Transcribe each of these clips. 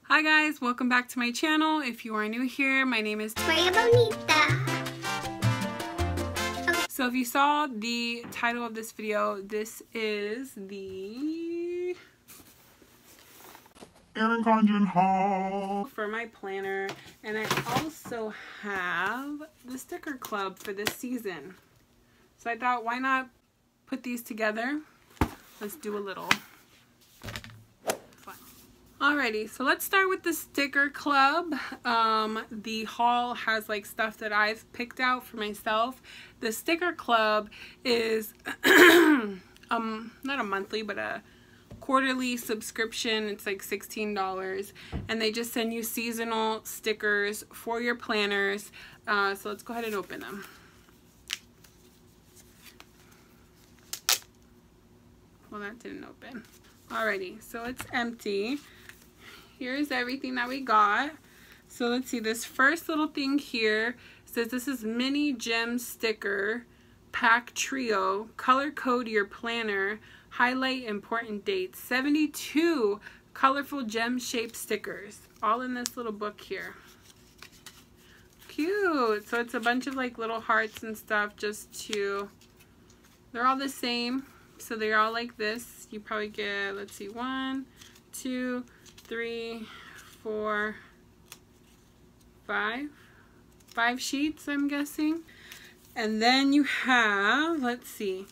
Hi guys, welcome back to my channel. If you are new here, my name is Maria Bonita. Okay. So if you saw the title of this video, this is the Erin Condren haul for my planner, and I also have the sticker club for this season. So I thought, why not put these together? Let's do a little fun. Alrighty, so let's start with the sticker club. The haul has like stuff that I've picked out for myself. The sticker club is not a monthly, but a quarterly subscription. It's like $16, and they just send you seasonal stickers for your planners. So let's go ahead and open them. Well, that didn't open. Alrighty, so it's empty. Here's everything that we got. So let's see, this first little thing here says this is mini gem sticker pack trio, color code your planner, highlight important dates, 72 colorful gem shaped stickers, all in this little book here. Cute. So it's a bunch of like little hearts and stuff, they're all the same. So they're all like this. You probably get, let's see, 1, 2, 3, 4, 5 sheets, I'm guessing. And then you have, let's see,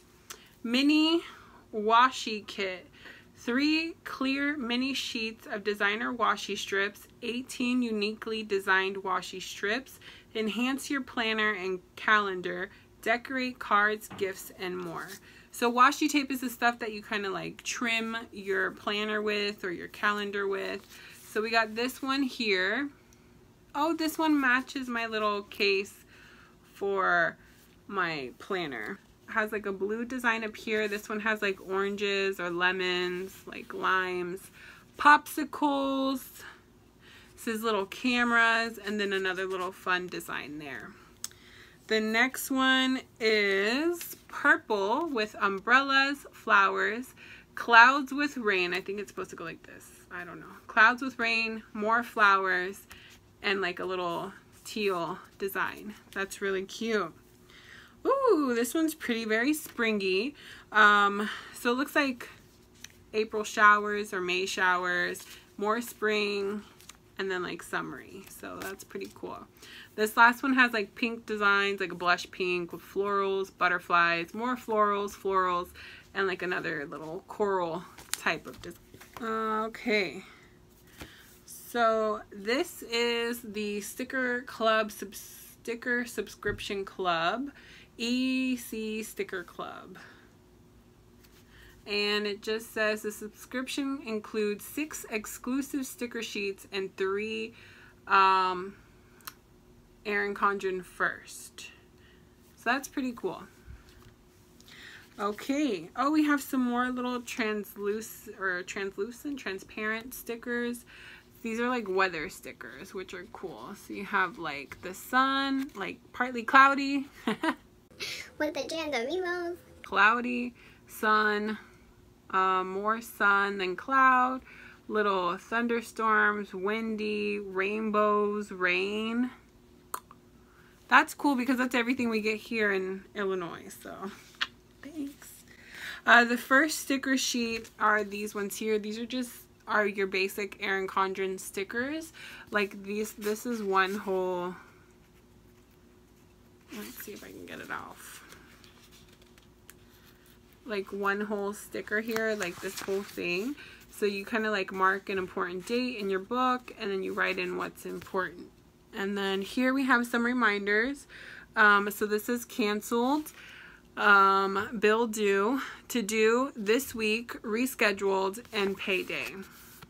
mini washi kit. 3 clear mini sheets of designer washi strips, 18 uniquely designed washi strips. Enhance your planner and calendar. Decorate cards, gifts, and more. So washi tape is the stuff that you kind of like trim your planner with or your calendar with. So we got this one here. Oh, this one matches my little case for my planner. It has like a blue design up here. This one has like oranges or lemons, like limes, popsicles. This is little cameras, and then another little fun design there. The next one is purple with umbrellas, flowers, clouds with rain. I think it's supposed to go like this. I don't know. Clouds with rain, more flowers, and like a little teal design. That's really cute. Ooh, this one's pretty, very springy. So it looks like April showers or May showers, more spring, and then like summery. So that's pretty cool. This last one has like pink designs, like a blush pink with florals, butterflies, more florals, and like another little coral type of design. Okay. So this is the Sticker Club Sticker Subscription Club, EC Sticker Club. And it just says the subscription includes 6 exclusive sticker sheets and 3 Erin Condren first. So that's pretty cool. Okay. Oh, we have some more little transparent stickers. These are like weather stickers, which are cool. So you have like the sun, like partly cloudy. With the chance of rainbows. Cloudy, sun, more sun than cloud, little thunderstorms, windy, rainbows, rain. That's cool because that's everything we get here in Illinois, so thanks. The first sticker sheet are these ones here. These are your basic Erin Condren stickers. Like this is one whole, let's see if I can get it off. Like one whole sticker here, like this whole thing. So you kind of like mark an important date in your book, and then you write in what's important. And then here we have some reminders. So this is canceled, bill due, to do, this week, rescheduled, and payday.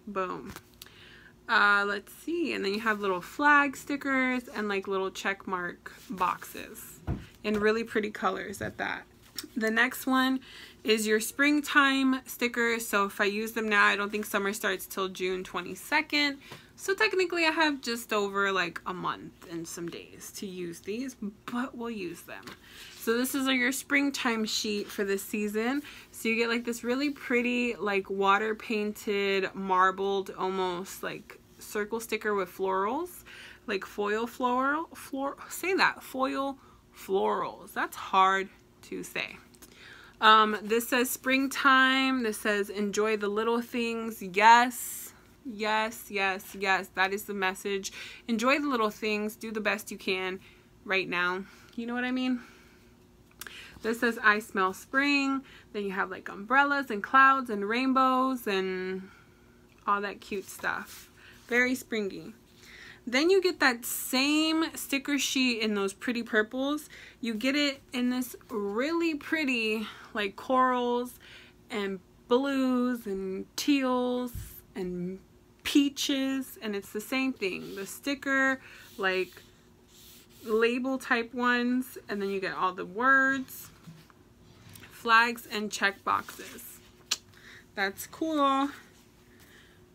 Boom. Let's see. And then you have little flag stickers and like little check mark boxes in really pretty colors at that. The next one is your springtime stickers. So if I use them now, I don't think summer starts till June 22nd. So technically I have just over like a month and some days to use these, but we'll use them. So this is your springtime sheet for this season. So you get like this really pretty like water painted, marbled, almost like circle sticker with florals, like foil floral, say that, foil florals. That's hard to say. This says springtime. This says enjoy the little things. Yes, yes, yes, yes. That is the message. Enjoy the little things. Do the best you can right now. You know what I mean? This says I smell spring. Then you have like umbrellas and clouds and rainbows and all that cute stuff. Very springy. Then you get that same sticker sheet in those pretty purples. You get it in this really pretty like corals and blues and teals and peaches, and it's the same thing. The sticker, like label type ones, and then you get all the words, flags, and check boxes. That's cool.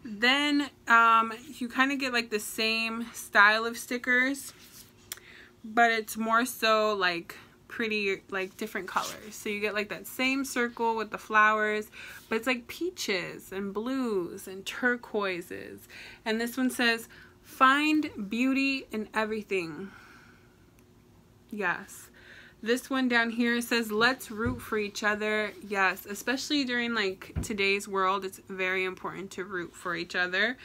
Then you kind of get like the same style of stickers, but it's more so like pretty, like different colors. So you get like that same circle with the flowers, but it's like peaches and blues and turquoises. And this one says find beauty in everything. Yes. This one down here says let's root for each other. Yes, especially during like today's world, it's very important to root for each other.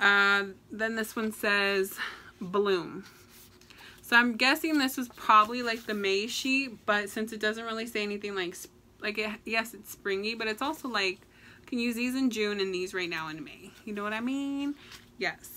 Then this one says bloom. So I'm guessing this was probably like the May sheet, but since it doesn't really say anything like yes, it's springy, but it's also like you can use these in June and these right now in May. You know what I mean? Yes.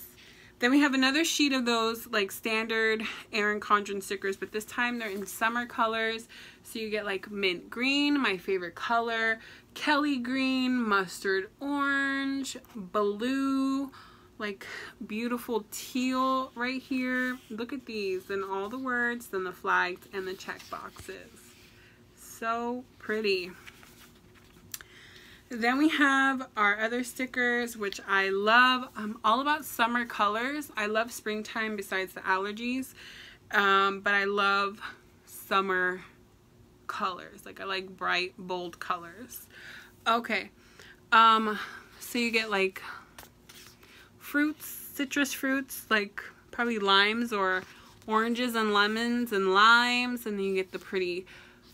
Then we have another sheet of those like standard Erin Condren stickers, but this time they're in summer colors. So you get like mint green, my favorite color, Kelly green, mustard orange, blue, like beautiful teal right here. Look at these, and all the words, then the flags and the check boxes. So pretty. Then we have our other stickers, which I love. I'm all about summer colors. I love springtime besides the allergies, but I love summer colors. Like I like bright, bold colors. Okay, so you get like fruits, citrus fruits, like probably limes or oranges and lemons and limes, and then you get the pretty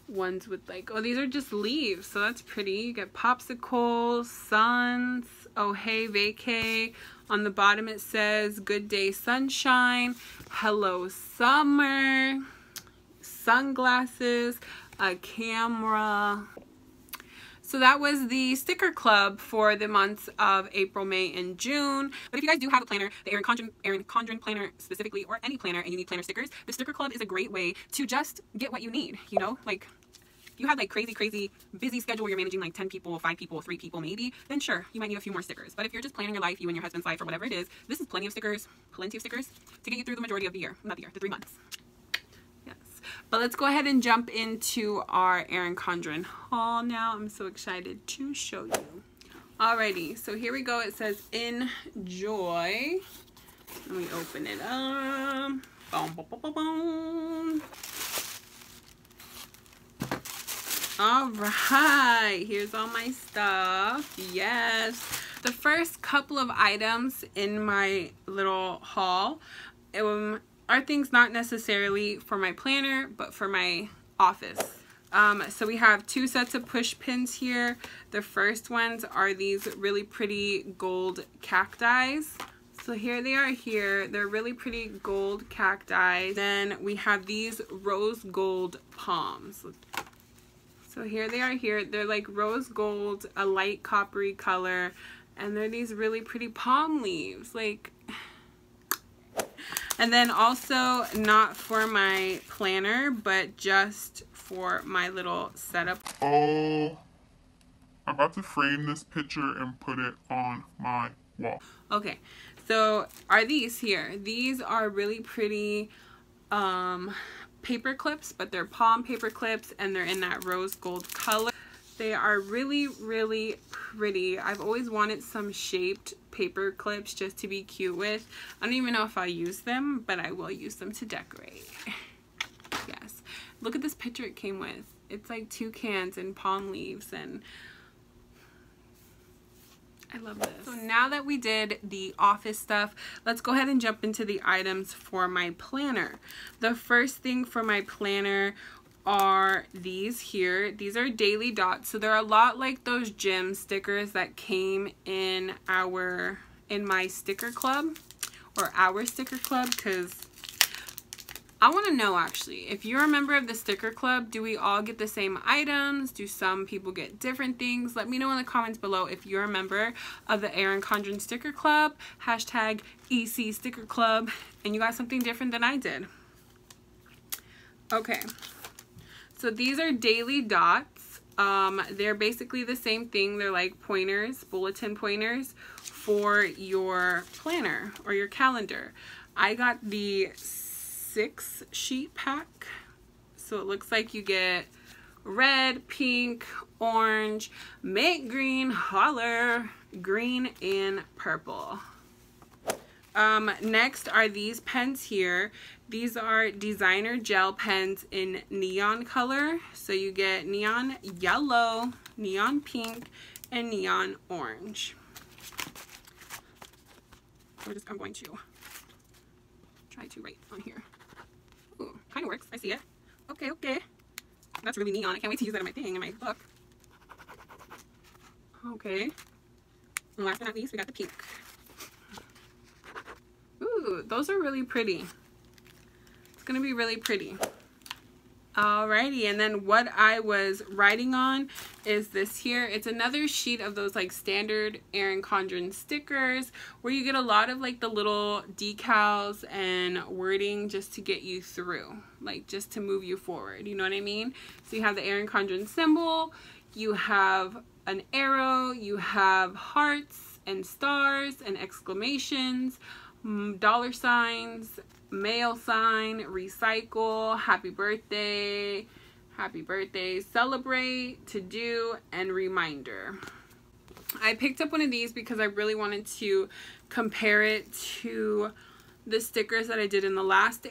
ones with like, oh, these are just leaves, so that's pretty. You get popsicles, suns, oh hey vacay. On the bottom it says good day sunshine, hello summer, sunglasses, a camera. So that was the sticker club for the months of April, May, and June. But if you guys do have a planner, the Erin Condren planner specifically, or any planner, and you need planner stickers, the sticker club is a great way to just get what you need, you know? Like, if you have like crazy busy schedule where you're managing like 10 people, 5 people, 3 people maybe, then sure, you might need a few more stickers. But if you're just planning your life, you and your husband's life, or whatever it is, this is plenty of stickers to get you through the majority of the year. Not the year, the 3 months. But let's go ahead and jump into our Erin Condren haul now. I'm so excited to show you. Alrighty, so here we go. It says enjoy. Let me open it up. Boom, boom, boom, boom, boom. Alright, here's all my stuff. Yes. The first couple of items in my little haul are things not necessarily for my planner, but for my office. So we have 2 sets of push pins here. The first ones are these really pretty gold cacti. So here they are here. They're really pretty gold cacti. Then we have these rose gold palms. So here they are here. They're like rose gold, a light coppery color, and they're these really pretty palm leaves. Like, and then also not for my planner, but just for my little setup. Oh, I'm about to frame this picture and put it on my wall. Okay, so are these here. These are really pretty paper clips, but they're palm paper clips, and they're in that rose gold color. They are really pretty. I've always wanted some shaped paper clips just to be cute with. I don't even know if I'll use them, but I will use them to decorate. Yes. Look at this picture it came with. It's like toucans and palm leaves, and I love this. So now that we did the office stuff, let's go ahead and jump into the items for my planner. The first thing for my planner are these here. These are daily dots. So they're a lot like those gym stickers that came in my sticker club, or our sticker club, because I want to know, actually, if you're a member of the sticker club, do we all get the same items? Do some people get different things? Let me know in the comments below if you're a member of the Erin Condren Sticker Club, hashtag EC Sticker Club, and you got something different than I did. Okay, so these are daily dots. They're basically the same thing. They're like pointers, bulletin pointers for your planner or your calendar. I got the 6-sheet pack, so it looks like you get red, pink, orange, mint green, holler, green, and purple. Next are these pens here. These are designer gel pens in neon color, so you get neon yellow, neon pink, and neon orange. I'm going to try to write on here. Ooh, kind of works. I see it. Okay, okay. That's really neon. I can't wait to use that in my thing, in my book. Okay. And last but not least, we got the pink. Ooh, those are really pretty. It's going to be really pretty. Alrighty, and then what I was writing on is this here. It's another sheet of those like standard Erin Condren stickers where you get a lot of like the little decals and wording just to get you through, like just to move you forward, you know what I mean? So you have the Erin Condren symbol, you have an arrow, you have hearts and stars and exclamations, dollar signs, mail sign, recycle, happy birthday, celebrate, to do, and reminder. I picked up one of these because I really wanted to compare it to the stickers that I did in the last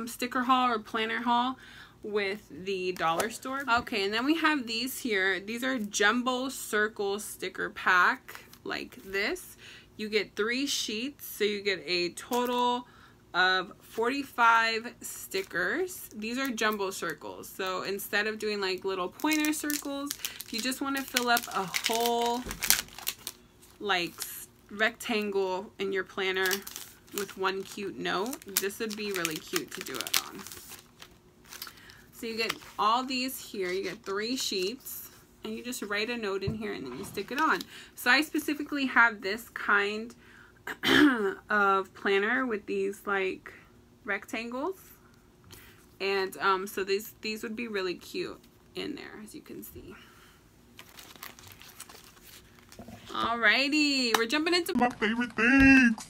sticker haul or planner haul with the dollar store. Okay, and then we have these here. These are jumbo circle sticker pack like this. You get 3 sheets, so you get a total of 45 stickers. These are jumbo circles, so instead of doing like little pointer circles, if you just want to fill up a whole like rectangle in your planner with one cute note, this would be really cute to do it on. So you get all these here. You get 3 sheets, and you just write a note in here and then you stick it on. So I specifically have this kind of planner with these like rectangles, and so these would be really cute in there, as you can see. Alrighty, we're jumping into my favorite things.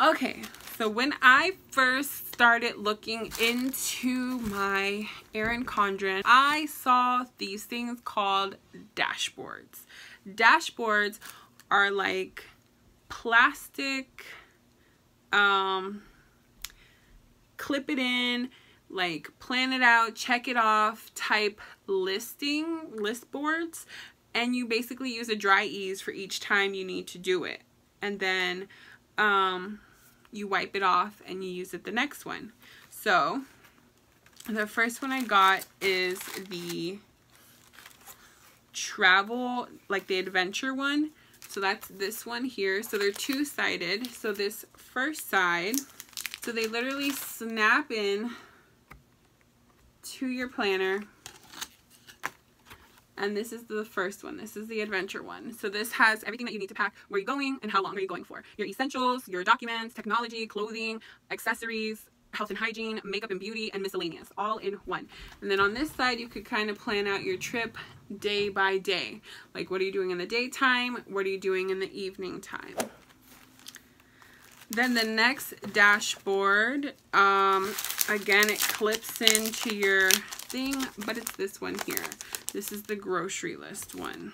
Okay, so when I first started looking into my Erin Condren, I saw these things called dashboards. Dashboards are like plastic, clip it in, like plan it out, check it off type list boards, and you basically use a dry ease for each time you need to do it, and then you wipe it off and you use it the next one. So the first one I got is the travel, like the adventure one. So that's this one here. So they're 2-sided. So this first side, so they literally snap in to your planner. And this is the first one. This is the adventure one. So this has everything that you need to pack, where you're going and how long are you going for. Your essentials, your documents, technology, clothing, accessories, health and hygiene, makeup and beauty, and miscellaneous, all in one. And then on this side, you could kind of plan out your trip day by day. Like, what are you doing in the daytime? What are you doing in the evening time? Then the next dashboard, again, it clips into your thing, but it's this one here. This is the grocery list one.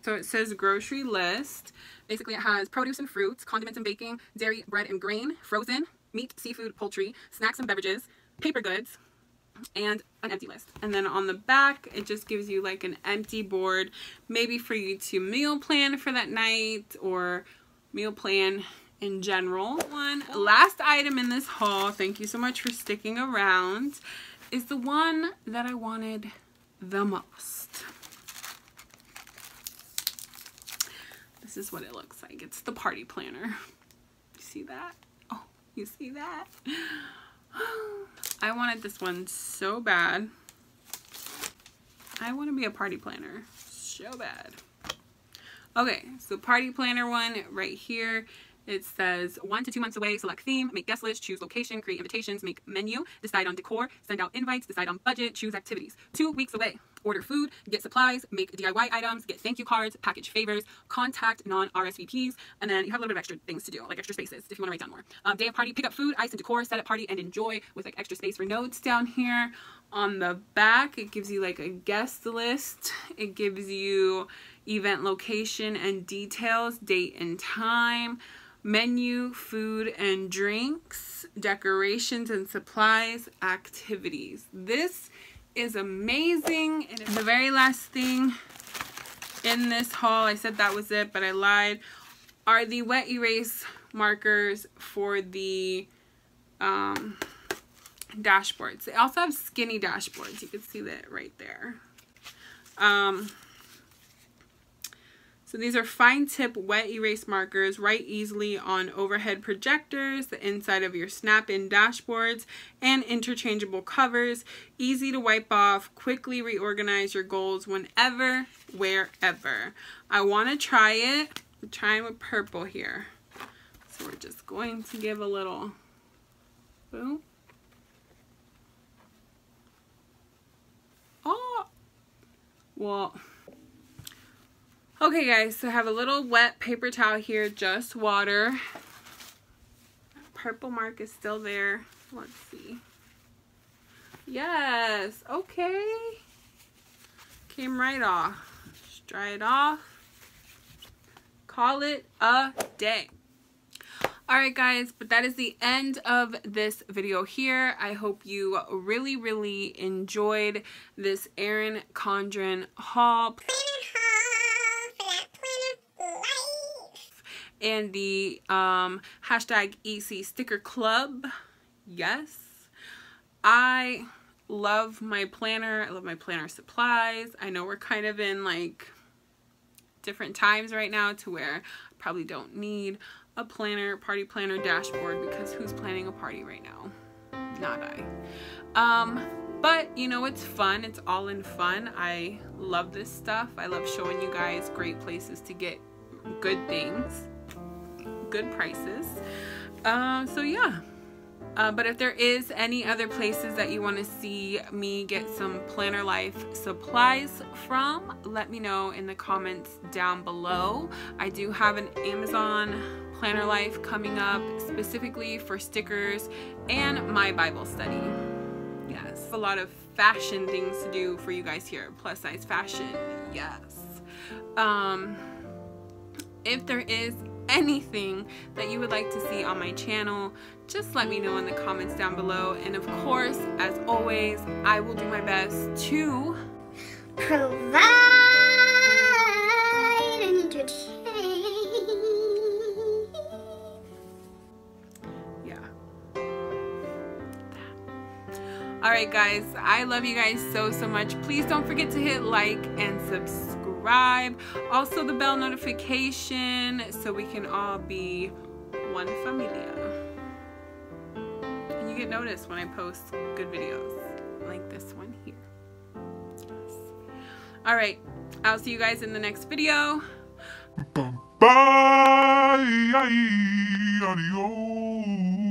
So it says grocery list. Basically, it has produce and fruits, condiments and baking, dairy, bread and grain, frozen, meat, seafood, poultry, snacks and beverages, paper goods, and an empty list. And then on the back, it just gives you like an empty board, maybe for you to meal plan for that night or meal plan in general. One last item in this haul, thank you so much for sticking around, is the one that I wanted the most. This is what it looks like. It's the party planner. You see that? Oh, you see that? I wanted this one so bad. I want to be a party planner so bad. Okay, so party planner one right here. It says 1 to 2 months away, select theme, make guest list, choose location, create invitations, make menu, decide on decor, send out invites, decide on budget, choose activities. 2 weeks away, order food, get supplies, make DIY items, get thank you cards, package favors, contact non-RSVPs, and then you have a little bit of extra things to do, like extra spaces if you want to write down more. Day of party, pick up food, ice and decor, set up party, and enjoy, with like extra space for notes down here. On the back, it gives you like a guest list. It gives you event location and details, date and time, menu, food and drinks, decorations and supplies, activities. This is amazing. And the very last thing in this haul, I said that was it, but I lied, are the wet erase markers for the dashboards. They also have skinny dashboards. You can see that right there. So these are fine tip wet erase markers, write easily on overhead projectors, the inside of your snap-in dashboards, and interchangeable covers. Easy to wipe off, quickly reorganize your goals whenever, wherever. I want to try it. I'm trying with purple here. So we're just going to give a little boom. Oh, well. Okay guys, so I have a little wet paper towel here, just water. Purple mark is still there. Let's see. Yes, okay. Came right off. Just dry it off. Call it a day. Alright guys, but that is the end of this video here. I hope you really enjoyed this Erin Condren haul. And the hashtag EC Sticker Club. Yes. I love my planner. I love my planner supplies. I know we're kind of in like different times right now to where I probably don't need a planner, party planner dashboard, because who's planning a party right now? Not I. But you know, it's fun. It's all in fun. I love this stuff. I love showing you guys great places to get good things. Good prices. So yeah, but if there is any other places that you want to see me get some Planner Life supplies from, let me know in the comments down below. I do have an Amazon Planner Life coming up specifically for stickers and my Bible study. Yes, a lot of fashion things to do for you guys here. Plus size fashion, yes. If there is anything that you would like to see on my channel, just let me know in the comments down below. And of course, as always, I will do my best to provide and entertain. Yeah. Alright guys, I love you guys so much. Please don't forget to hit like and subscribe. Also the bell notification so we can all be one familia. And you get noticed when I post good videos like this one here. Yes. Alright, I'll see you guys in the next video. Bye. Adios.